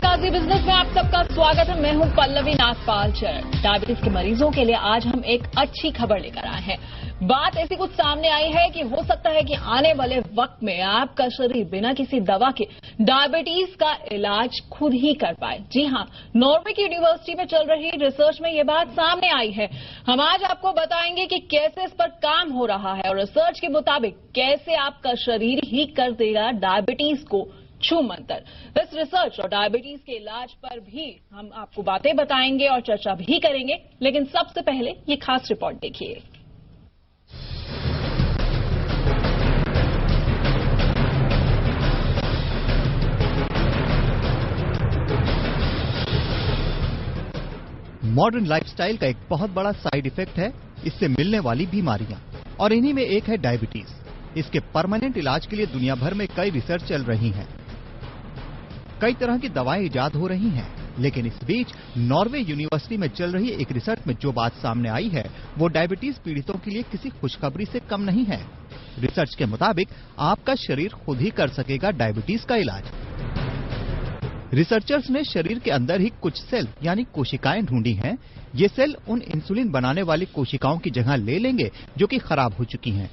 काजी business में आप सबका स्वागत है। मैं हूं पल्लवी नागपाल। डायबिटीज के मरीजों के लिए आज हम एक अच्छी खबर लेकर आए हैं। बात ऐसी कुछ सामने आई है कि हो सकता है कि आने वाले वक्त में आपका शरीर बिना किसी दवा के डायबिटीज का इलाज खुद ही कर पाए। जी हां, नॉर्वे की यूनिवर्सिटी में चल रही रिसर्च में ये बात सामने आई है। हम आज आपको बताएंगे कि कैसे इस पर काम हो रहा है और रिसर्च के मुताबिक कैसे आपका शरीर ही कर देगा डायबिटीज को छूमंतर। इस रिसर्च और डायबिटीज के इलाज पर भी हम आपको बातें बताएंगे और चर्चा भी करेंगे, लेकिन सबसे पहले ये खास रिपोर्ट देखिए। मॉडर्न लाइफस्टाइल का एक बहुत बड़ा साइड इफेक्ट है इससे मिलने वाली बीमारियां, और इन्हीं में एक है डायबिटीज। इसके परमानेंट इलाज के लिए दुनिया भर में कई रिसर्च चल रही हैं। कई तरह की दवाएं इजाद हो रही हैं, लेकिन इस बीच नॉर्वे यूनिवर्सिटी में चल रही एक रिसर्च में जो बात सामने आई है वो डायबिटीज पीड़ितों के लिए किसी खुशखबरी से कम नहीं है। रिसर्च के मुताबिक आपका शरीर खुद ही कर सकेगा डायबिटीज का इलाज। रिसर्चर्स ने शरीर के अंदर ही कुछ सेल यानी कोशिकाएं ढूंढी हैं। ये सेल उन इंसुलिन बनाने वाली कोशिकाओं की जगह ले लेंगे जो कि खराब हो चुकी हैं।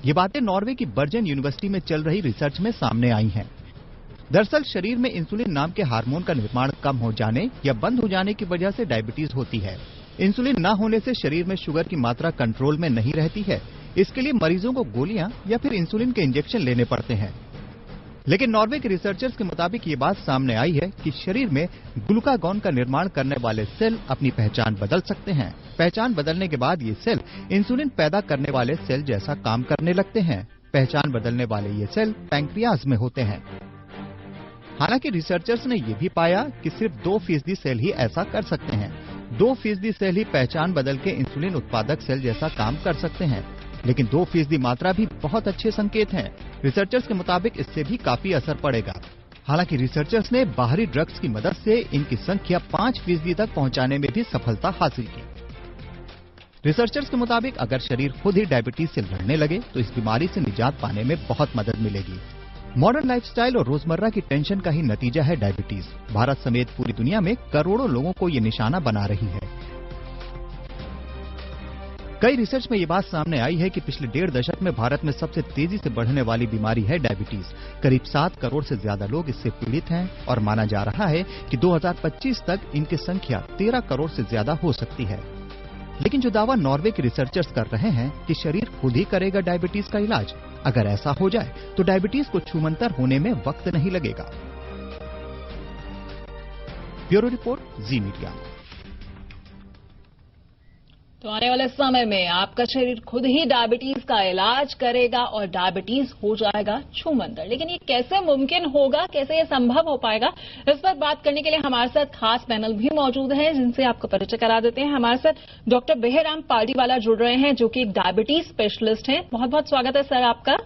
ये बातें नॉर्वे की बर्जन यूनिवर्सिटी में चल रही रिसर्च में सामने आई हैं। दरअसल शरीर में इंसुलिन नाम के हार्मोन का निर्माण कम हो जाने या बंद हो जाने की वजह से डायबिटीज होती है। इंसुलिन न होने से शरीर में शुगर की मात्रा कंट्रोल में नहीं रहती है। इसके लिए मरीजों को गोलियां या फिर इंसुलिन के इंजेक्शन लेने पड़ते हैं। लेकिन नॉर्वे के रिसर्चर्स के मुताबिक ये बात सामने आई है कि शरीर में ग्लूकागॉन का निर्माण करने वाले सेल अपनी पहचान बदल सकते हैं। पहचान बदलने के बाद ये सेल इंसुलिन पैदा करने वाले सेल जैसा काम करने लगते हैं। पहचान बदलने वाले ये सेल पैंक्रियाज में होते हैं। हालांकि रिसर्चर्स ने यह भी पाया कि सिर्फ 2% सेल ही ऐसा कर सकते हैं। 2% सेल ही पहचान बदल के इंसुलिन उत्पादक सेल जैसा काम कर सकते हैं, लेकिन 2% मात्रा भी बहुत अच्छे संकेत हैं। रिसर्चर्स के मुताबिक इससे भी काफी असर पड़ेगा। हालांकि रिसर्चर्स ने बाहरी ड्रग्स की मदद से इनकी संख्या 5% तक पहुंचाने में भी सफलता हासिल की। रिसर्चर्स के मुताबिक अगर शरीर खुद ही डायबिटीज से लड़ने लगे तो इस बीमारी से निजात पाने में बहुत मदद मिलेगी। मॉडर्न लाइफस्टाइल और रोजमर्रा की टेंशन का ही नतीजा है डायबिटीज। भारत समेत पूरी दुनिया में करोड़ों लोगों को ये निशाना बना रही है। कई रिसर्च में ये बात सामने आई है कि पिछले 1.5 दशक में भारत में सबसे तेजी से बढ़ने वाली बीमारी है डायबिटीज। करीब 7 करोड़ से ज्यादा लोग इससे पीड़ित हैं और माना जा रहा है कि 2025 तक इनकी संख्या 13 करोड़ से ज्यादा हो सकती है। लेकिन जो दावा नॉर्वे के रिसर्चर्स कर रहे हैं कि शरीर खुद ही करेगा डायबिटीज का इलाज, अगर ऐसा हो जाए तो डायबिटीज को छूमंतर होने में वक्त नहीं लगेगा। ब्यूरो रिपोर्ट, जी मीडिया। तो आने वाले समय में आपका शरीर खुद ही डायबिटीज का इलाज करेगा और डायबिटीज हो जाएगा छूमंतर। लेकिन ये कैसे मुमकिन होगा, कैसे ये संभव हो पाएगा, इस पर बात करने के लिए हमारे साथ खास पैनल भी मौजूद है, जिनसे आपको परिचय करा देते हैं। हमारे साथ डॉक्टर बेहराम पार्टीवाला जुड़ रहे हैं, जो कि एक डायबिटीज स्पेशलिस्ट हैं। बहुत बहुत स्वागत है सर आपका।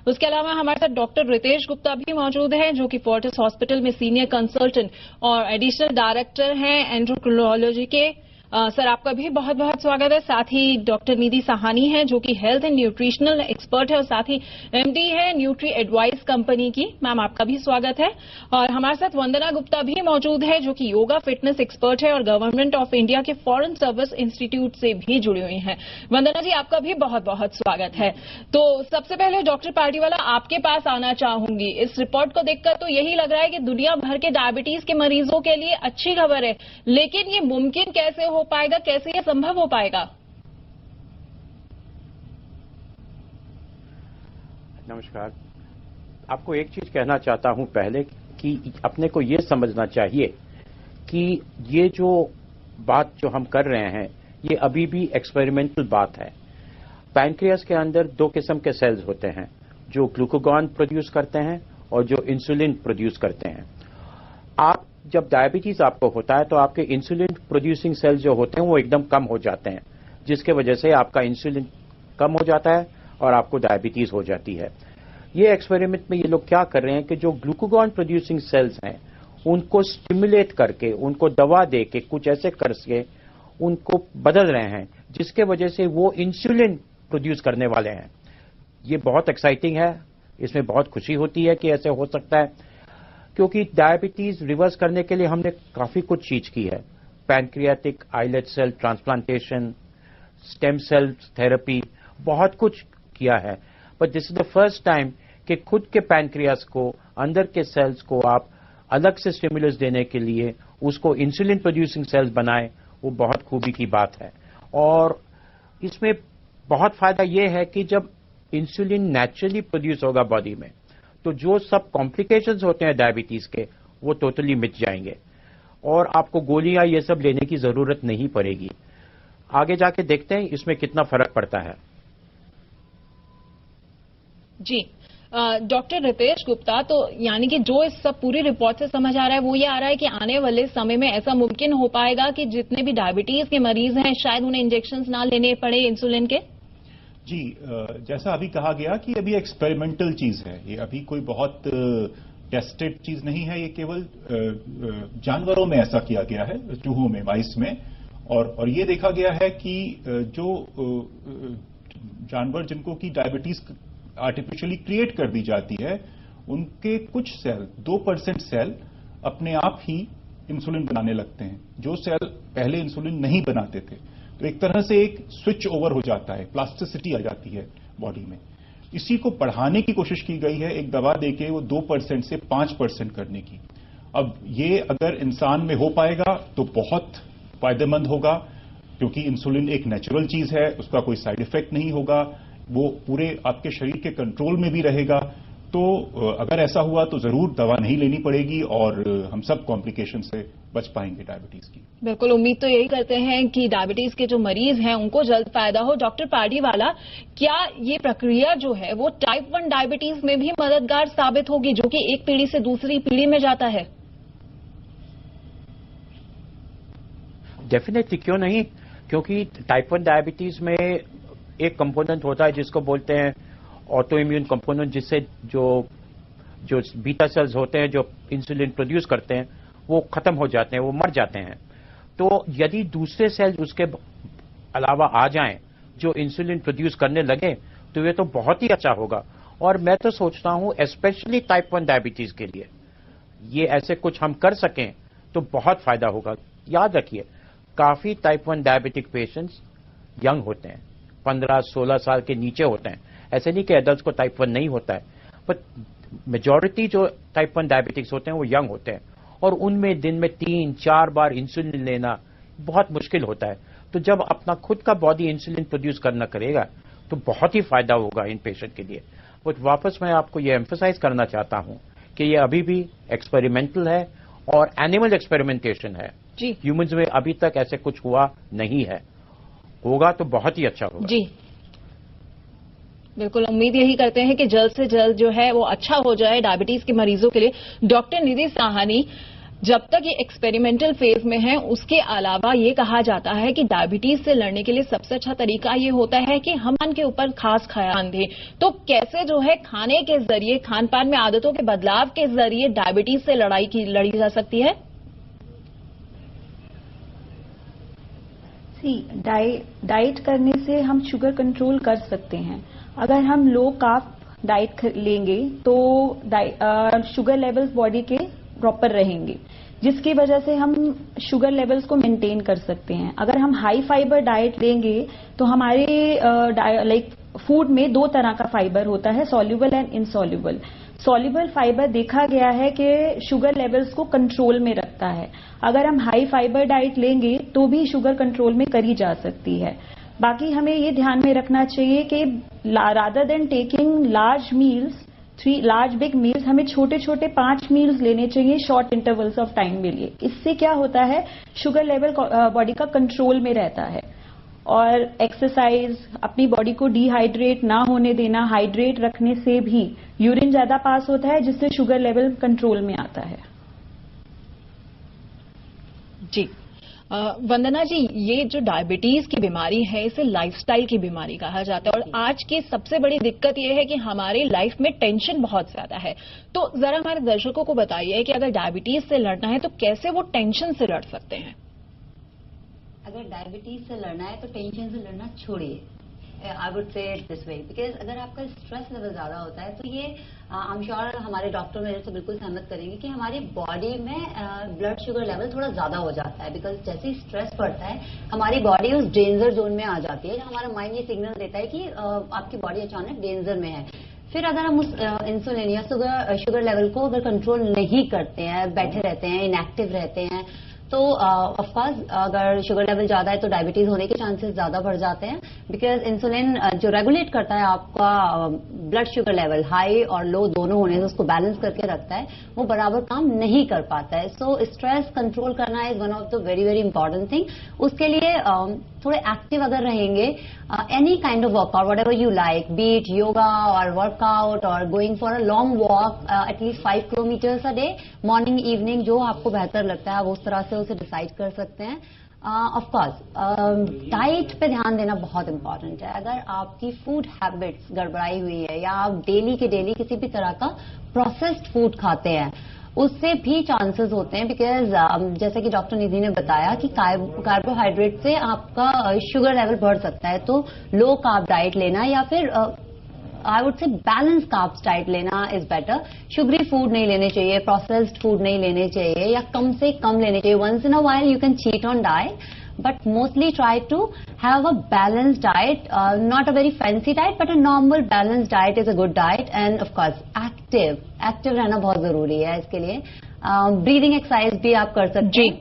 उसके अलावा हमारे साथ डॉक्टर रितेश गुप्ता भी मौजूद हैं, जो कि फोर्टिस हॉस्पिटल में सीनियर कंसल्टेंट और एडिशनल डायरेक्टर हैं एंड्रोक्रोलॉजी के। सर आपका भी बहुत बहुत स्वागत है। साथ ही डॉक्टर निधि साहानी है, जो कि हेल्थ एंड न्यूट्रिशनल एक्सपर्ट है और साथ ही एमडी है न्यूट्री एडवाइस कंपनी की। मैम आपका भी स्वागत है। और हमारे साथ वंदना गुप्ता भी मौजूद है, जो कि योगा फिटनेस एक्सपर्ट है और गवर्नमेंट ऑफ इंडिया के फॉरेन सर्विस इंस्टीट्यूट से भी जुड़ी हुई हैं। वंदना जी आपका भी बहुत बहुत स्वागत है। तो सबसे पहले डॉक्टर पार्टीवाला आपके पास आना चाहूंगी। इस रिपोर्ट को देखकर तो यही लग रहा है कि दुनिया भर के डायबिटीज के मरीजों के लिए अच्छी खबर है, लेकिन ये मुमकिन कैसे हो पाएगा, कैसे ये संभव हो पाएगा? नमस्कार। आपको एक चीज कहना चाहता हूं पहले कि अपने को ये समझना चाहिए कि ये जो बात जो हम कर रहे हैं ये अभी भी एक्सपेरिमेंटल बात है। पैनक्रियास के अंदर 2 किस्म के सेल्स होते हैं, जो ग्लूकागॉन प्रोड्यूस करते हैं और जो इंसुलिन प्रोड्यूस करते हैं। आप जब डायबिटीज आपको होता है तो आपके इंसुलिन प्रोड्यूसिंग सेल्स जो होते हैं वो एकदम कम हो जाते हैं, जिसके वजह से आपका इंसुलिन कम हो जाता है और आपको डायबिटीज हो जाती है। ये एक्सपेरिमेंट में ये लोग क्या कर रहे हैं कि जो ग्लूकागॉन प्रोड्यूसिंग सेल्स हैं उनको स्टिमुलेट करके, उनको दवा दे के, कुछ ऐसे करके उनको बदल रहे हैं, जिसके वजह से वो इंसुलिन प्रोड्यूस करने वाले हैं। ये बहुत एक्साइटिंग है, इसमें बहुत खुशी होती है कि ऐसे हो सकता है। क्योंकि डायबिटीज रिवर्स करने के लिए हमने काफी कुछ चीज की है। Pancreatic islet cell transplantation, stem cell therapy, बहुत कुछ किया है। But this is the first time कि खुद के पैनक्रियास को, अंदर के सेल्स को आप अलग से स्टिमुलस देने के लिए उसको इंसुलिन प्रोड्यूसिंग सेल्स बनाए, वो बहुत खूबी की बात है। और इसमें बहुत फायदा ये है कि जब इंसुलिन नेचुरली प्रोड्यूस होगा बॉडी में, तो जो सब कॉम्प्लिकेशंस होते हैं डायबिटीज के, वो टोटली मिट जाएंगे और आपको गोलियां ये सब लेने की जरूरत नहीं पड़ेगी। आगे जाके देखते हैं इसमें कितना फर्क पड़ता है। जी डॉक्टर रितेश गुप्ता, तो यानी कि जो इस सब पूरी रिपोर्ट से समझ आ रहा है वो ये आ रहा है कि आने वाले समय में ऐसा मुमकिन हो पाएगा कि जितने भी डायबिटीज के मरीज हैं शायद उन्हें इंजेक्शन ना लेने पड़े इंसुलिन के। जी, जैसा अभी कहा गया कि अभी एक्सपेरिमेंटल चीज है, ये अभी कोई बहुत टेस्टेड चीज नहीं है, ये केवल जानवरों में ऐसा किया गया है, चूहों में, माइस में। और ये देखा गया है कि जो जानवर जिनको की डायबिटीज आर्टिफिशियली क्रिएट कर दी जाती है, उनके कुछ सेल, 2% सेल अपने आप ही इंसुलिन बनाने लगते हैं, जो सेल पहले इंसुलिन नहीं बनाते थे। तो एक तरह से एक स्विच ओवर हो जाता है, प्लास्टिसिटी आ जाती है बॉडी में। इसी को बढ़ाने की कोशिश की गई है एक दवा देके, वो 2% से 5% करने की। अब ये अगर इंसान में हो पाएगा तो बहुत फायदेमंद होगा, क्योंकि इंसुलिन एक नेचुरल चीज है, उसका कोई साइड इफेक्ट नहीं होगा, वो पूरे आपके शरीर के कंट्रोल में भी रहेगा। तो अगर ऐसा हुआ तो जरूर दवा नहीं लेनी पड़ेगी और हम सब कॉम्प्लिकेशन से बच पाएंगे डायबिटीज की। बिल्कुल, उम्मीद तो यही करते हैं कि डायबिटीज के जो मरीज हैं उनको जल्द फायदा हो। डॉक्टर पार्डीवाला, क्या ये प्रक्रिया जो है वो टाइप 1 डायबिटीज में भी मददगार साबित होगी, जो कि एक पीढ़ी से दूसरी पीढ़ी में जाता है? डेफिनेटली, क्यों नहीं, क्योंकि टाइप 1 डायबिटीज में एक कंपोनेंट होता है जिसको बोलते हैं ऑटो इम्यून कंपोनेंट, जिससे जो बीटा सेल्स होते हैं जो इंसुलिन प्रोड्यूस करते हैं वो खत्म हो जाते हैं, वो मर जाते हैं। तो यदि दूसरे सेल्स उसके अलावा आ जाएं जो इंसुलिन प्रोड्यूस करने लगे तो ये तो बहुत ही अच्छा होगा। और मैं तो सोचता हूं स्पेशली टाइप 1 डायबिटीज के लिए ये ऐसे कुछ हम कर सकें तो बहुत फायदा होगा। याद रखिए, काफी टाइप 1 डायबिटिक पेशेंट्स यंग होते हैं, 15-16 साल के नीचे होते हैं। ऐसे नहीं कि एडल्ट को टाइप 1 नहीं होता है, पर मेजॉरिटी जो टाइप 1 डायबिटिक्स होते हैं वो यंग होते हैं और उनमें दिन में 3-4 बार इंसुलिन लेना बहुत मुश्किल होता है। तो जब अपना खुद का बॉडी इंसुलिन प्रोड्यूस करना करेगा तो बहुत ही फायदा होगा इन पेशेंट के लिए। बट वापस मैं आपको ये एम्फसाइज करना चाहता हूं कि ये अभी भी एक्सपेरिमेंटल है और एनिमल एक्सपेरिमेंटेशन है जी। ह्यूमंस में अभी तक ऐसे कुछ हुआ नहीं है, होगा तो बहुत ही अच्छा होगा जी। बिल्कुल, उम्मीद यही करते हैं कि जल्द से जल्द जो है वो अच्छा हो जाए डायबिटीज के मरीजों के लिए। डॉक्टर निधि साहनी, जब तक ये एक्सपेरिमेंटल फेज में है, उसके अलावा ये कहा जाता है कि डायबिटीज से लड़ने के लिए सबसे अच्छा तरीका ये होता है कि हम खान के ऊपर खास ख्याल दें। तो कैसे जो है खाने के जरिए, खान पान में आदतों के बदलाव के जरिए डायबिटीज से लड़ी जा सकती है? डाइट करने से हम शुगर कंट्रोल कर सकते हैं। अगर हम लो कार्ब डाइट लेंगे तो शुगर लेवल्स बॉडी के प्रॉपर रहेंगे, जिसकी वजह से हम शुगर लेवल्स को मेंटेन कर सकते हैं। अगर हम हाई फाइबर डाइट लेंगे तो हमारे फूड में 2 तरह का फाइबर होता है, soluble and insoluble. Soluble fibre देखा गया है कि शुगर लेवल्स को कंट्रोल में रखता है। अगर हम हाई फाइबर डाइट लेंगे तो भी शुगर कंट्रोल में करी जा सकती है। बाकी हमें ये ध्यान में रखना चाहिए कि rather than taking large meals, 3 large big meals, हमें छोटे छोटे 5 मील्स लेने चाहिए शॉर्ट इंटरवल्स ऑफ टाइम में लिए। इससे क्या होता है, शुगर लेवल बॉडी का कंट्रोल में रहता है। और एक्सरसाइज, अपनी बॉडी को डिहाइड्रेट ना होने देना, हाइड्रेट रखने से भी यूरिन ज्यादा पास होता है, जिससे शुगर लेवल कंट्रोल में आता है। जी वंदना जी, ये जो डायबिटीज की बीमारी है इसे लाइफस्टाइल की बीमारी कहा जाता है और आज की सबसे बड़ी दिक्कत यह है कि हमारी लाइफ में टेंशन बहुत ज्यादा है। तो जरा हमारे दर्शकों को बताइए कि अगर डायबिटीज से लड़ना है तो कैसे वो टेंशन से लड़ सकते हैं? अगर डायबिटीज से लड़ना है तो टेंशन से लड़ना छोड़िए, I would say it this way, because अगर आपका स्ट्रेस लेवल ज्यादा होता है तो ये आई एम श्योर हमारे डॉक्टर मेरे से बिल्कुल सहमत करेंगे कि हमारी बॉडी में ब्लड शुगर लेवल थोड़ा ज्यादा हो जाता है, बिकॉज जैसे ही स्ट्रेस बढ़ता है हमारी बॉडी उस डेंजर जोन में आ जाती है। हमारा माइंड ये सिग्नल देता है कि आपकी बॉडी अचानक डेंजर में है। फिर अगर हम उस इंसुलिन या शुगर लेवल को अगर कंट्रोल नहीं करते हैं, बैठे रहते हैं, इनएक्टिव रहते हैं, तो ऑफकोर्स अगर शुगर लेवल ज्यादा है तो डायबिटीज होने के चांसेस ज्यादा बढ़ जाते हैं, बिकॉज इंसुलिन जो रेगुलेट करता है आपका ब्लड शुगर लेवल, हाई और लो दोनों होने से उसको बैलेंस करके रखता है, वो बराबर काम नहीं कर पाता है। सो स्ट्रेस कंट्रोल करना is one of the very very important thing. उसके लिए थोड़े एक्टिव अगर रहेंगे, any kind of workout whatever you like, be it yoga और वर्कआउट और going for a long walk at least 5 kilometres a day, morning evening, जो आपको बेहतर लगता है आप उस तरह से उसे डिसाइड कर सकते हैं। ऑफकोर्स डाइट पे ध्यान देना बहुत इंपॉर्टेंट है। अगर आपकी फूड हैबिट्स गड़बड़ाई हुई है या आप डेली के डेली किसी भी तरह का प्रोसेस्ड फूड खाते हैं, उससे भी चांसेस होते हैं, बिकॉज जैसे कि डॉक्टर निधि ने बताया कि कार्बोहाइड्रेट से आपका शुगर लेवल बढ़ सकता है। तो लो कार्ब डाइट लेना या फिर I would say balance carbs diet लेना इज बेटर। शुगरी फूड नहीं लेने चाहिए, प्रोसेस्ड फूड नहीं लेने चाहिए या कम से कम लेने चाहिए। Once in a while you can cheat on diet, but mostly try to have a balanced diet, not a very fancy diet, but a normal balanced diet is a good diet, and of course active रहना बहुत जरूरी है इसके लिए। Breathing exercise भी आप कर सकते हैं।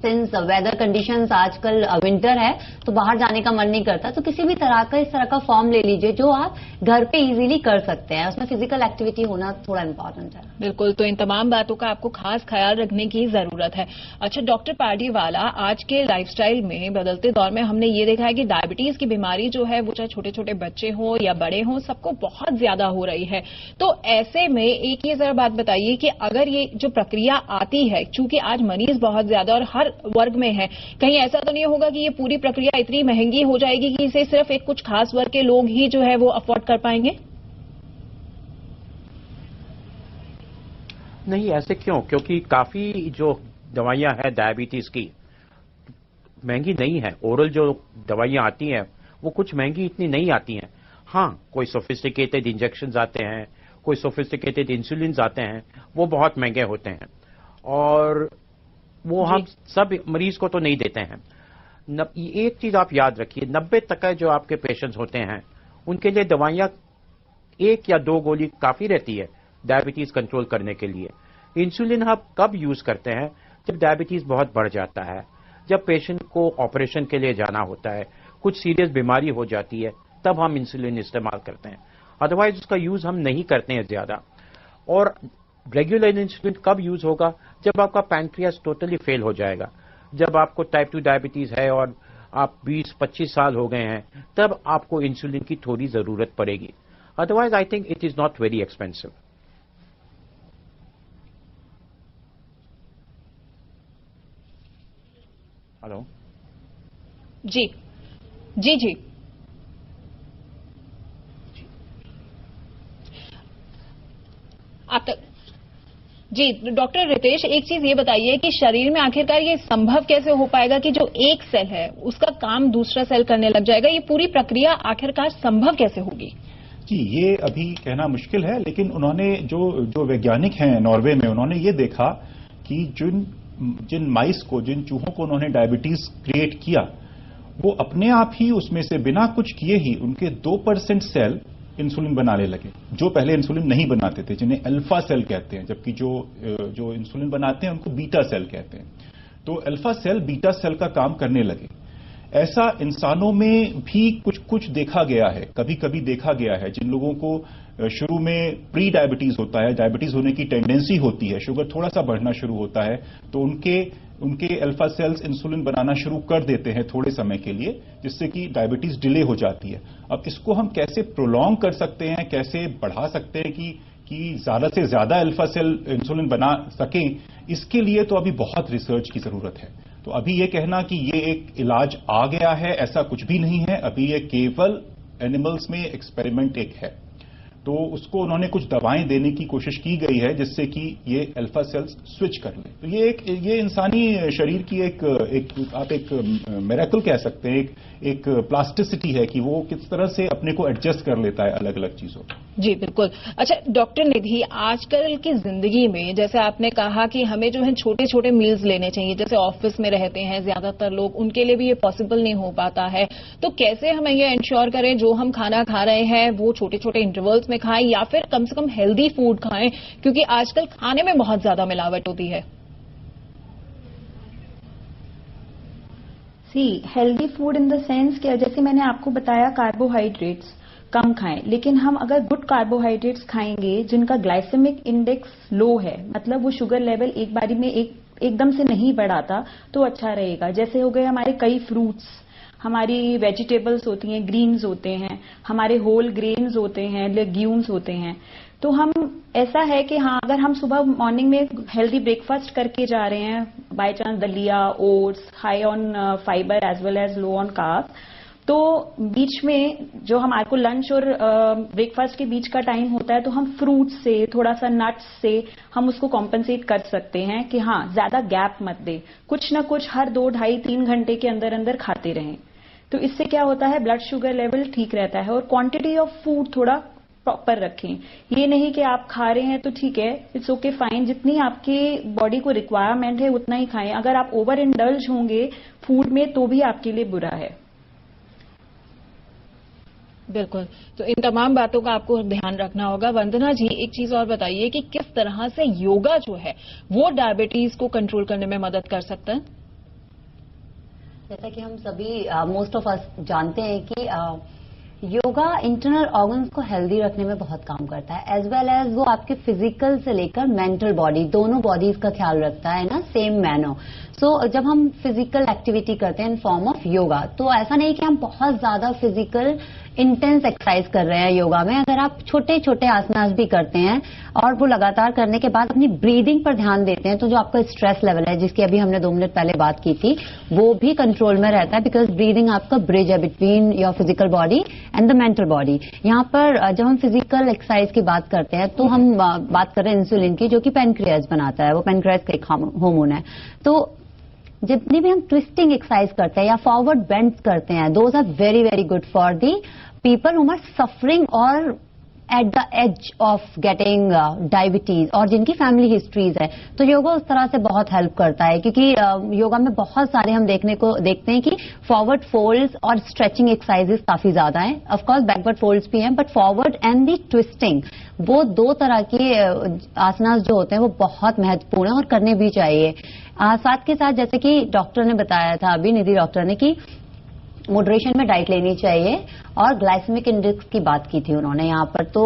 सिंस वेदर कंडीशंस आजकल विंटर है तो बाहर जाने का मन नहीं करता, तो किसी भी तरह का इस तरह का फॉर्म ले लीजिए जो आप घर पे इजीली कर सकते हैं। उसमें फिजिकल एक्टिविटी होना थोड़ा इंपॉर्टेंट है। बिल्कुल, तो इन तमाम बातों का आपको खास ख्याल रखने की जरूरत है। अच्छा डॉक्टर पार्डीवाला, आज के लाइफस्टाइल में बदलते दौर में हमने ये देखा है कि डायबिटीज की बीमारी जो है वो चाहे छोटे छोटे बच्चे हों या बड़े हों, सबको बहुत ज्यादा हो रही है। तो ऐसे में एक ये जरा बात बताइए कि अगर ये जो प्रक्रिया आती है, चूंकि आज मरीज बहुत ज्यादा और हर वर्ग में है, कहीं ऐसा तो नहीं होगा कि ये पूरी प्रक्रिया इतनी महंगी हो जाएगी कि इसे सिर्फ एक कुछ खास वर्ग के लोग ही जो है वो अफोर्ड कर पाएंगे? नहीं, ऐसे क्यों? क्योंकि काफी जो दवाइयां हैं डायबिटीज की महंगी नहीं है। ओरल जो दवाइयां आती हैं वो कुछ महंगी इतनी नहीं आती हैं। हाँ, कोई सोफिस्टिकेटेड इंजेक्शन आते हैं, कोई सोफिस्टिकेटेड इंसुलिन आते हैं, वो बहुत महंगे होते हैं और वो हम सब मरीज को तो नहीं देते हैं। एक चीज आप याद रखिए, 90% जो आपके पेशेंट्स होते हैं उनके लिए दवाइयां 1 या 2 गोली काफी रहती है डायबिटीज कंट्रोल करने के लिए। इंसुलिन हम कब यूज करते हैं? जब डायबिटीज बहुत बढ़ जाता है, जब पेशेंट को ऑपरेशन के लिए जाना होता है, कुछ सीरियस बीमारी हो जाती है, तब हम इंसुलिन इस्तेमाल करते हैं। अदरवाइज उसका यूज हम नहीं करते हैं ज्यादा। और रेगुलर इंसुलिन कब यूज होगा? जब आपका पैंक्रियास टोटली फेल हो जाएगा, जब आपको टाइप 2 डायबिटीज है और आप 20-25 साल हो गए हैं, तब आपको इंसुलिन की थोड़ी जरूरत पड़ेगी। Otherwise I think it is not very expensive. Hello जी जी जी आप तक जी डॉक्टर रितेश, एक चीज ये बताइए कि शरीर में आखिरकार ये संभव कैसे हो पाएगा कि जो एक सेल है उसका काम दूसरा सेल करने लग जाएगा? ये पूरी प्रक्रिया आखिरकार संभव कैसे होगी? जी, ये अभी कहना मुश्किल है, लेकिन उन्होंने जो वैज्ञानिक हैं नॉर्वे में, उन्होंने ये देखा कि जिन माइस को, जिन चूहों को उन्होंने डायबिटीज क्रिएट किया, वो अपने आप ही उसमें से बिना कुछ किए ही उनके 2% सेल इंसुलिन बनाने लगे, जो पहले इंसुलिन नहीं बनाते थे, जिन्हें अल्फा सेल कहते हैं, जबकि जो इंसुलिन बनाते हैं उनको बीटा सेल कहते हैं। तो अल्फा सेल बीटा सेल का काम करने लगे। ऐसा इंसानों में भी कुछ देखा गया है, कभी कभी देखा गया है। जिन लोगों को शुरू में प्री डायबिटीज होता है, डायबिटीज होने की टेंडेंसी होती है, शुगर थोड़ा सा बढ़ना शुरू होता है, तो उनके अल्फा सेल्स इंसुलिन बनाना शुरू कर देते हैं थोड़े समय के लिए, जिससे कि डायबिटीज डिले हो जाती है। अब इसको हम कैसे प्रोलॉन्ग कर सकते हैं, कैसे बढ़ा सकते हैं कि ज्यादा से ज्यादा अल्फा सेल इंसुलिन बना सकें, इसके लिए तो अभी बहुत रिसर्च की जरूरत है। तो अभी ये कहना कि ये एक इलाज आ गया है, ऐसा कुछ भी नहीं है। अभी ये केवल एनिमल्स में एक्सपेरिमेंट एक है। तो उसको उन्होंने कुछ दवाएं देने की कोशिश की गई है जिससे कि ये अल्फा सेल्स स्विच कर लें। तो ये इंसानी शरीर की आप एक मिरेकल कह सकते हैं, एक प्लास्टिसिटी है कि वो किस तरह से अपने को एडजस्ट कर लेता है अलग अलग चीजों। जी बिल्कुल। अच्छा डॉक्टर निधि, आजकल की जिंदगी में जैसे आपने कहा कि हमें जो है छोटे छोटे मील्स लेने चाहिए, जैसे ऑफिस में रहते हैं ज्यादातर लोग, उनके लिए भी ये पॉसिबल नहीं हो पाता है, तो कैसे हमें ये इंश्योर करें जो हम खाना खा रहे हैं वो छोटे छोटे इंटरवल्स में खाएं या फिर कम से कम हेल्दी फूड खाएं, क्योंकि आजकल खाने में बहुत ज्यादा मिलावट होती है। Healthy food in the sense कि जैसे मैंने आपको बताया कार्बोहाइड्रेट्स कम खाएं, लेकिन हम अगर गुड कार्बोहाइड्रेट्स खाएंगे जिनका ग्लाइसेमिक इंडेक्स लो है, मतलब वो शुगर लेवल एक बारी में एकदम से नहीं बढ़ाता, तो अच्छा रहेगा। जैसे हो गए हमारे कई फ्रूट्स, हमारी वेजिटेबल्स होती हैं, ग्रीन्स होते हैं, हमारे होल ग्रेन्स होते हैं, लेग्यूम्स होते हैं। तो हम ऐसा है कि हाँ, अगर हम सुबह मॉर्निंग में हेल्दी ब्रेकफास्ट करके जा रहे हैं, by chance dalia, oats, high on fibre as well as low on carb, तो बीच में जो हमारे को लंच और ब्रेकफास्ट के बीच का टाइम होता है, तो हम फ्रूट्स से, थोड़ा सा नट्स से हम उसको कॉम्पनसेट कर सकते हैं कि हाँ, ज्यादा गैप मत दे, कुछ ना कुछ हर 2, ढाई, 3 घंटे के अंदर अंदर खाते रहें। तो इससे क्या होता है, ब्लड शुगर लेवल ठीक रहता है। और क्वांटिटी ऑफ फूड थोड़ा प्रॉपर रखें। ये नहीं कि आप खा रहे हैं तो ठीक है, इट्स ओके फाइन, जितनी आपकी बॉडी को रिक्वायरमेंट है उतना ही खाएं। अगर आप ओवर इंडल्ज होंगे फूड में तो भी आपके लिए बुरा है। बिल्कुल, तो इन तमाम बातों का आपको ध्यान रखना होगा। वंदना जी, एक चीज और बताइए कि किस तरह से योगा जो है वो डायबिटीज को कंट्रोल करने में मदद कर सकता है? जैसा कि हम सभी मोस्ट ऑफ अस जानते हैं कि योगा इंटरनल ऑर्गन्स को हेल्दी रखने में बहुत काम करता है, एज वेल एज वो आपके फिजिकल से लेकर मेंटल बॉडी, दोनों बॉडीज का ख्याल रखता है ना, सेम मैनर। सो जब हम फिजिकल एक्टिविटी करते हैं इन फॉर्म ऑफ योगा, तो ऐसा नहीं कि हम बहुत ज्यादा फिजिकल इंटेंस एक्सरसाइज कर रहे हैं योगा में। अगर आप छोटे छोटे आसनास भी करते हैं और वो लगातार करने के बाद अपनी ब्रीदिंग पर ध्यान देते हैं, तो जो आपका स्ट्रेस लेवल है, जिसकी अभी हमने 2 मिनट पहले बात की थी, वो भी कंट्रोल में रहता है, बिकॉज ब्रीदिंग आपका ब्रिज है between your physical body and the mental body. यहाँ पर जब हम फिजिकल एक्सरसाइज की बात करते हैं तो हम बात कर रहे हैं इंसुलिन की, जो कि पेनक्रियाज बनाता है, वो पेनक्रियाज का एक हार्मोन है। तो जितनी भी हम ट्विस्टिंग एक्सरसाइज करते हैं या फॉरवर्ड बेंड्स करते हैं, those are very very good for the people who are suffering or at the edge of getting diabetes और जिनकी फैमिली हिस्ट्रीज है। तो योगा उस तरह से बहुत हेल्प करता है, क्योंकि योगा में बहुत सारे हम देखते हैं कि फॉरवर्ड फोल्ड्स और स्ट्रेचिंग एक्सरसाइजेस काफी ज्यादा हैं। ऑफ कोर्स बैकवर्ड फोल्ड्स भी हैं, but forward and the twisting, वो 2 तरह के आसनास जो होते हैं वो बहुत महत्वपूर्ण है और करने भी चाहिए। साथ के साथ जैसे कि डॉक्टर ने बताया था अभी, निधि डॉक्टर ने, कि मॉडरेशन में डाइट लेनी चाहिए और ग्लाइसेमिक इंडेक्स की बात की थी उन्होंने यहाँ पर। तो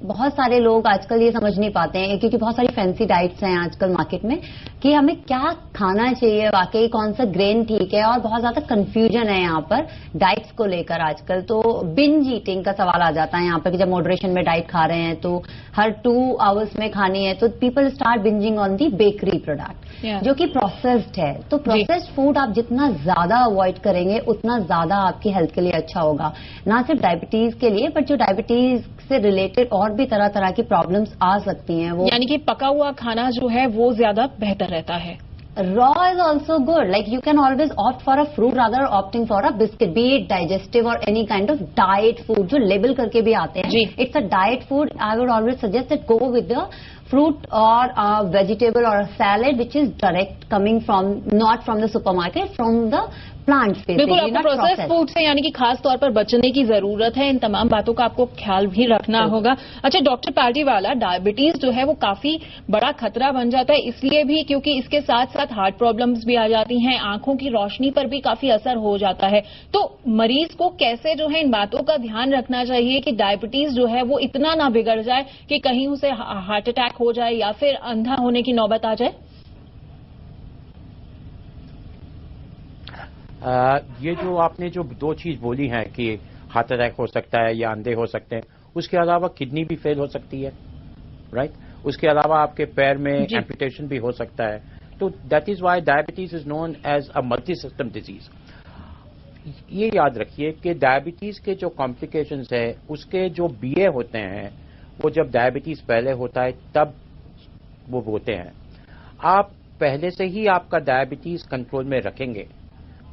बहुत सारे लोग आजकल ये समझ नहीं पाते हैं, क्योंकि बहुत सारी फैंसी डाइट्स हैं आजकल मार्केट में, कि हमें क्या खाना चाहिए, वाकई कौन सा ग्रेन ठीक है, और बहुत ज्यादा कंफ्यूजन है यहाँ पर डाइट्स को लेकर आजकल। तो बिंज ईटिंग का सवाल आ जाता है यहाँ पर, कि जब मॉडरेशन में डाइट खा रहे हैं तो हर 2 आवर्स में खानी है, तो people start bingeing on the bakery product, जो कि प्रोसेस्ड है। तो प्रोसेस्ड फूड आप जितना ज्यादा अवॉइड करेंगे उतना ज्यादा आपकी हेल्थ के लिए अच्छा होगा, ना सिर्फ डायबिटीज के लिए, बट जो डायबिटीज से रिलेटेड और भी तरह तरह की प्रॉब्लम्स आ सकती हैं, वो यानी कि पका हुआ खाना जो है वो ज्यादा बेहतर रहता है। Raw is also good. Like you can always opt for a fruit rather opting for a biscuit, be it digestive or any kind of diet food जो label करके भी आते हैं। It's a diet food. I would always suggest that go with the fruit or a vegetable or a salad which is direct coming from, not from the supermarket, from the plant. बिल्कुल, आपको process food से यानी कि खास तौर पर बचने की जरूरत है। इन तमाम बातों का आपको ख्याल भी रखना होगा। अच्छा डॉक्टर पार्टीवाला, डायबिटीज जो है वो काफी बड़ा खतरा बन जाता है, इसलिए भी क्योंकि इसके साथ साथ हार्ट प्रॉब्लम्स भी आ जाती हैं, आंखों की रोशनी पर भी काफी असर हो जाता है। तो मरीज को कैसे जो है इन बातों का ध्यान रखना चाहिए कि डायबिटीज जो है वो इतना ना बिगड़ जाए कि कहीं उसे हार्ट अटैक हो जाए या फिर अंधा होने की नौबत आ जाए? ये जो आपने जो 2 चीज बोली हैं कि हार्ट अटैक हो सकता है या अंधे हो सकते हैं, उसके अलावा किडनी भी फेल हो सकती है, राइट? उसके अलावा आपके पैर में एम्पुटेशन भी हो सकता है। तो that is why diabetes is known as a multi system disease. ये याद रखिए कि डायबिटीज के जो कॉम्प्लिकेशंस है उसके जो बीए होते हैं वो जब डायबिटीज पहले होता है तब वो होते हैं। आप पहले से ही आपका डायबिटीज कंट्रोल में रखेंगे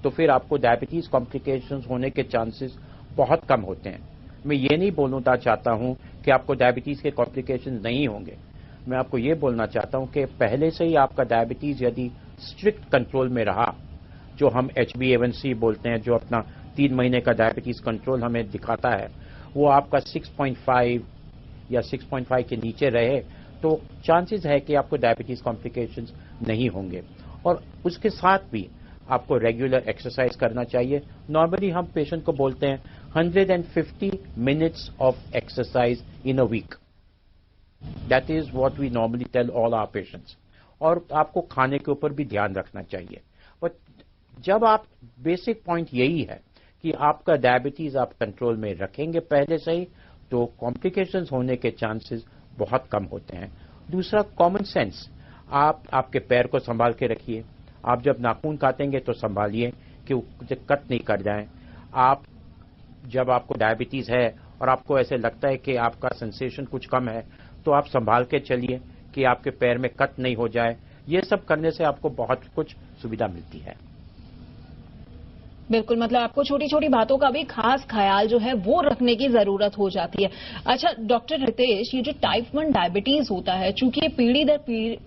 तो फिर आपको डायबिटीज कॉम्प्लिकेशंस होने के चांसेस बहुत कम होते हैं। मैं ये नहीं बोलना चाहता हूं कि आपको डायबिटीज के कॉम्प्लिकेशंस नहीं होंगे, मैं आपको ये बोलना चाहता हूं कि पहले से ही आपका डायबिटीज यदि स्ट्रिक्ट कंट्रोल में रहा, जो हम HbA1c बोलते हैं, जो अपना 3 महीने का डायबिटीज कंट्रोल हमें दिखाता है, वो आपका 6.5 या 6.5 के नीचे रहे तो चांसेस है कि आपको डायबिटीज कॉम्प्लिकेशंस नहीं होंगे। और उसके साथ भी आपको रेगुलर एक्सरसाइज करना चाहिए। नॉर्मली हम पेशेंट को बोलते हैं 150 minutes of exercise in a week, that is what we normally tell all our patients. और आपको खाने के ऊपर भी ध्यान रखना चाहिए। और जब आप बेसिक पॉइंट यही है कि आपका डायबिटीज आप कंट्रोल में रखेंगे पहले से ही तो कॉम्प्लिकेशंस होने के चांसेस बहुत कम होते हैं। दूसरा, कॉमन सेंस, आप आपके पैर को संभाल के रखिए। आप जब नाखून काटेंगे तो संभालिए कि वो कट नहीं कर जाए। आप जब आपको डायबिटीज है और आपको ऐसे लगता है कि आपका सेंसेशन कुछ कम है तो आप संभाल के चलिए कि आपके पैर में कट नहीं हो जाए। ये सब करने से आपको बहुत कुछ सुविधा मिलती है। बिल्कुल, मतलब आपको छोटी छोटी बातों का भी खास ख्याल जो है वो रखने की जरूरत हो जाती है। अच्छा डॉक्टर रितेश, ये जो टाइप 1 डायबिटीज होता है, चूंकि ये पीढ़ी दर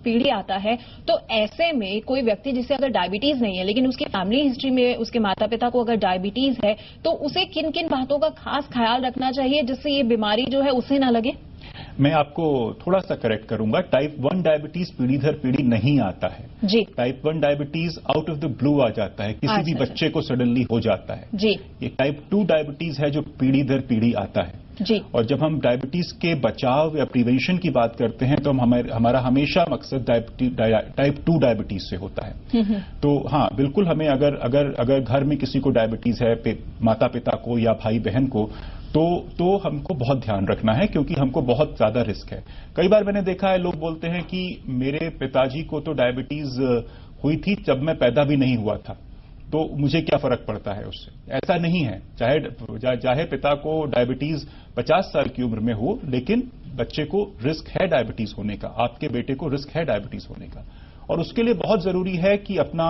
पीढ़ी आता है, तो ऐसे में कोई व्यक्ति जिसे अगर डायबिटीज नहीं है लेकिन उसकी फैमिली हिस्ट्री में उसके माता पिता को अगर डायबिटीज है तो उसे किन किन बातों का खास ख्याल रखना चाहिए जिससे ये बीमारी जो है उसे ना लगे? मैं आपको थोड़ा सा करेक्ट करूंगा। टाइप 1 डायबिटीज पीढ़ी दर पीढ़ी नहीं आता है जी। Type 1 diabetes out of the blue आ जाता है, किसी भी बच्चे को सडनली हो जाता है जी। ये टाइप 2 डायबिटीज है जो पीढ़ी दर पीढ़ी आता है जी। और जब हम डायबिटीज के बचाव या प्रिवेंशन की बात करते हैं तो हमारा हमेशा मकसद टाइप 2 डायबिटीज से होता है। तो हाँ, बिल्कुल हमें अगर घर में किसी को डायबिटीज है, माता पिता को या भाई बहन को, तो हमको बहुत ध्यान रखना है क्योंकि हमको बहुत ज्यादा रिस्क है। कई बार मैंने देखा है लोग बोलते हैं कि मेरे पिताजी को तो डायबिटीज हुई थी जब मैं पैदा भी नहीं हुआ था, तो मुझे क्या फर्क पड़ता है उससे। ऐसा नहीं है, चाहे पिता को डायबिटीज 50 साल की उम्र में हो, लेकिन बच्चे को रिस्क है डायबिटीज होने का, आपके बेटे को रिस्क है डायबिटीज होने का। और उसके लिए बहुत जरूरी है कि अपना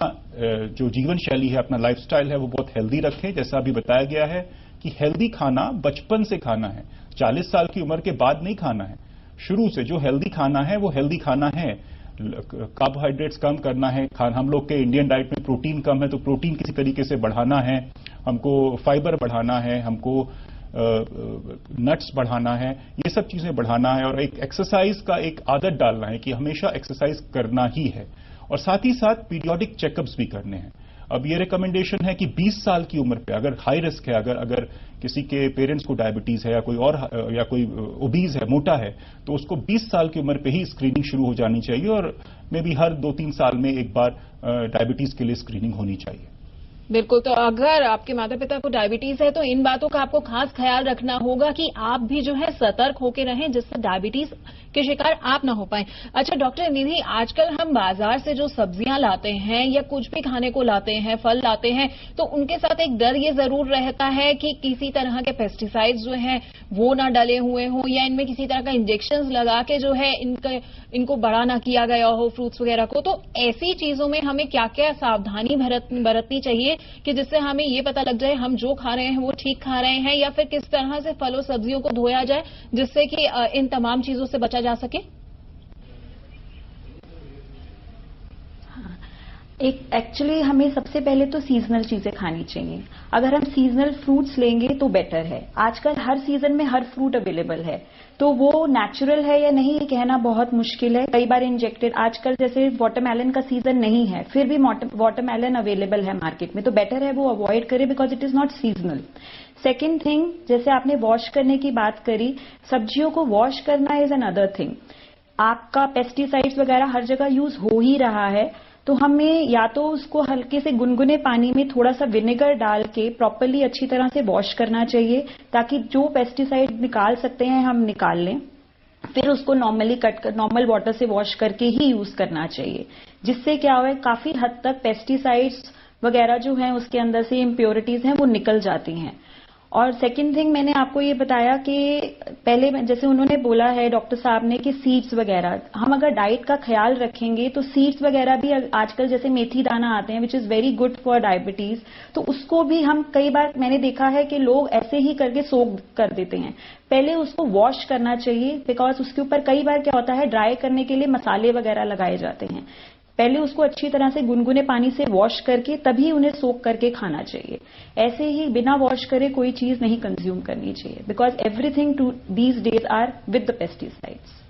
जो जीवन शैली है, अपना लाइफस्टाइल है, वो बहुत हेल्दी रखें। जैसा अभी बताया गया है कि हेल्दी खाना बचपन से खाना है, 40 साल की उम्र के बाद नहीं खाना है। शुरू से जो हेल्दी खाना है वो हेल्दी खाना है। कार्बोहाइड्रेट्स कम करना है। हम लोग के इंडियन डाइट में प्रोटीन कम है तो प्रोटीन किसी तरीके से बढ़ाना है, हमको फाइबर बढ़ाना है, हमको नट्स बढ़ाना है, ये सब चीजें बढ़ाना है। और एक एक्सरसाइज का एक आदत डालना है कि हमेशा एक्सरसाइज करना ही है। और साथ ही साथ पीरियोडिक चेकअप्स भी करने हैं। अब ये रिकमेंडेशन है कि 20 साल की उम्र पे अगर हाई रिस्क है, अगर किसी के पेरेंट्स को डायबिटीज है या कोई ओबीज है, मोटा है, तो उसको 20 साल की उम्र पे ही स्क्रीनिंग शुरू हो जानी चाहिए और मे बी हर 2-3 साल में एक बार डायबिटीज के लिए स्क्रीनिंग होनी चाहिए। बिल्कुल, तो अगर आपके माता पिता को डायबिटीज है तो इन बातों का आपको खास ख्याल रखना होगा कि आप भी जो है सतर्क होकर रहें जिससे डायबिटीज के शिकार आप ना हो पाए। अच्छा डॉक्टर निधि, आजकल हम बाजार से जो सब्जियां लाते हैं या कुछ भी खाने को लाते हैं, फल लाते हैं, तो उनके साथ एक डर ये जरूर रहता है कि किसी तरह के पेस्टिसाइड्स जो हैं वो ना डले हुए हों या इनमें किसी तरह का इंजेक्शन लगा के जो है इनको बड़ा ना किया गया हो फ्रूट्स वगैरह को। तो ऐसी चीजों में हमें क्या क्या सावधानी बरतनी चाहिए कि जिससे हमें ये पता लग जाए हम जो खा रहे हैं वो ठीक खा रहे हैं, या फिर किस तरह से फलों सब्जियों को धोया जाए जिससे कि इन तमाम चीजों से बचा जा सके? एक्चुअली हमें सबसे पहले तो सीजनल चीजें खानी चाहिए। अगर हम सीजनल फ्रूट्स लेंगे तो बेटर है। आजकल हर सीजन में हर फ्रूट अवेलेबल है, तो वो नेचुरल है या नहीं ये कहना बहुत मुश्किल है। कई बार इंजेक्टेड, आजकल जैसे वाटरमेलन का सीजन नहीं है फिर भी वाटरमेलन अवेलेबल है मार्केट में, तो बेटर है वो अवॉइड करें because it is not seasonal. Second thing, जैसे आपने वॉश करने की बात करी, सब्जियों को वॉश करना इज अनदर थिंग। आपका पेस्टिसाइड्स वगैरह हर जगह यूज हो ही रहा है, तो हमें या तो उसको हल्के से गुनगुने पानी में थोड़ा सा विनेगर डाल के प्रॉपरली अच्छी तरह से वॉश करना चाहिए ताकि जो पेस्टिसाइड निकाल सकते हैं हम निकाल लें। फिर उसको नॉर्मल वाटर से वॉश करके ही यूज करना चाहिए, जिससे क्या हुआ है काफी हद तक पेस्टिसाइड्स वगैरह जो है उसके अंदर से इम्प्योरिटीज हैं वो निकल जाती हैं। और सेकंड थिंग मैंने आपको ये बताया कि पहले जैसे उन्होंने बोला है डॉक्टर साहब ने कि सीड्स वगैरह, हम अगर डाइट का ख्याल रखेंगे तो सीड्स वगैरह भी आजकल जैसे मेथी दाना आते हैं which is very good for diabetes, तो उसको भी हम कई बार मैंने देखा है कि लोग ऐसे ही करके सोक कर देते हैं। पहले उसको वॉश करना चाहिए बिकॉज उसके ऊपर कई बार क्या होता है ड्राई करने के लिए मसाले वगैरह लगाए जाते हैं। पहले उसको अच्छी तरह से गुनगुने पानी से वॉश करके तभी उन्हें सोक करके खाना चाहिए। ऐसे ही बिना वॉश करे कोई चीज नहीं कंज्यूम करनी चाहिए because everything to these days are with the pesticides.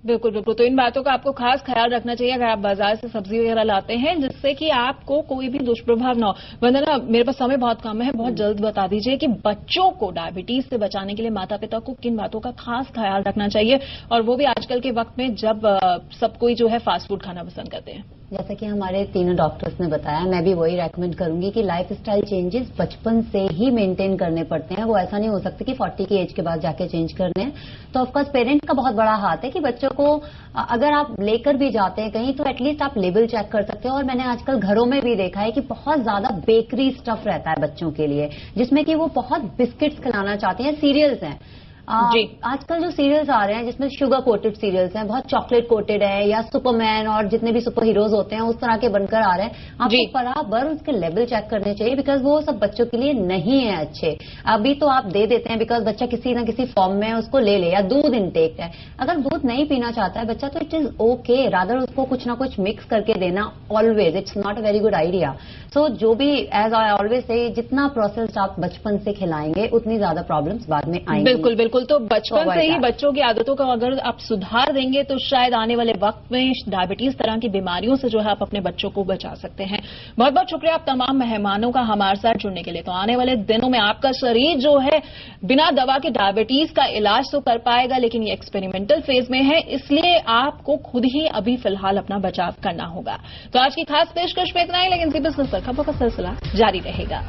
बिल्कुल बिल्कुल, तो इन बातों का आपको खास ख्याल रखना चाहिए अगर आप बाजार से सब्जी वगैरह लाते हैं, जिससे कि आपको कोई भी दुष्प्रभाव ना हो। वंदना, मेरे पास समय बहुत कम है, बहुत जल्द बता दीजिए कि बच्चों को डायबिटीज से बचाने के लिए माता पिता को किन बातों का खास ख्याल रखना चाहिए, और वो भी आजकल के वक्त में जब सब कोई जो है फास्ट फूड खाना पसंद करते हैं। जैसा कि हमारे तीनों डॉक्टर्स ने बताया, मैं भी वही रेकमेंड करूंगी कि लाइफस्टाइल चेंजेस बचपन से ही मेंटेन करने पड़ते हैं। वो ऐसा नहीं हो सकता कि 40 की एज के बाद जाके चेंज करने हैं। तो ऑफकोर्स पेरेंट्स का बहुत बड़ा हाथ है कि बच्चों को अगर आप लेकर भी जाते हैं कहीं तो एटलीस्ट आप लेबल चेक कर सकते हो। और मैंने आजकल घरों में भी देखा है कि बहुत ज्यादा बेकरी स्टफ रहता है बच्चों के लिए, जिसमें कि वो बहुत बिस्किट्स खिलाना चाहते हैं। सीरियल्स हैं आजकल जो सीरियल्स आ रहे हैं जिसमें शुगर कोटेड सीरियल्स हैं, बहुत चॉकलेट कोटेड है, या सुपरमैन और जितने भी सुपर हीरोज होते हैं उस तरह के बनकर आ रहे हैं। आपको बराबर उसके लेवल चेक करने चाहिए बिकॉज वो सब बच्चों के लिए नहीं है अच्छे। अभी तो आप दे देते हैं बिकॉज बच्चा किसी न किसी फॉर्म में उसको ले या दूध इनटेक है। अगर दूध नहीं पीना चाहता है बच्चा तो इट इज ओके, रादर उसको कुछ ना कुछ मिक्स करके देना always it's not a very good idea. So जो भी एज आई ऑलवेज से जितना प्रोसेस आप बचपन से खिलाएंगे उतनी ज्यादा प्रॉब्लम्स बाद में आएंगी। बिल्कुल बिल्कुल, तो बचपन से ही बच्चों की आदतों को अगर आप सुधार देंगे तो शायद आने वाले वक्त में डायबिटीज तरह की बीमारियों से जो है आप अपने बच्चों को बचा सकते हैं। बहुत बहुत शुक्रिया आप तमाम मेहमानों का हमारे साथ जुड़ने के लिए। तो आने वाले दिनों में आपका शरीर जो है बिना दवा के डायबिटीज का इलाज तो कर पाएगा, लेकिन ये एक्सपेरिमेंटल फेज में है, इसलिए आपको खुद ही अभी फिलहाल अपना बचाव करना होगा। तो आज की खास पेशकश में इतना ही, लेकिन इसी बिजनेस पर खबरों का सिलसिला जारी रहेगा।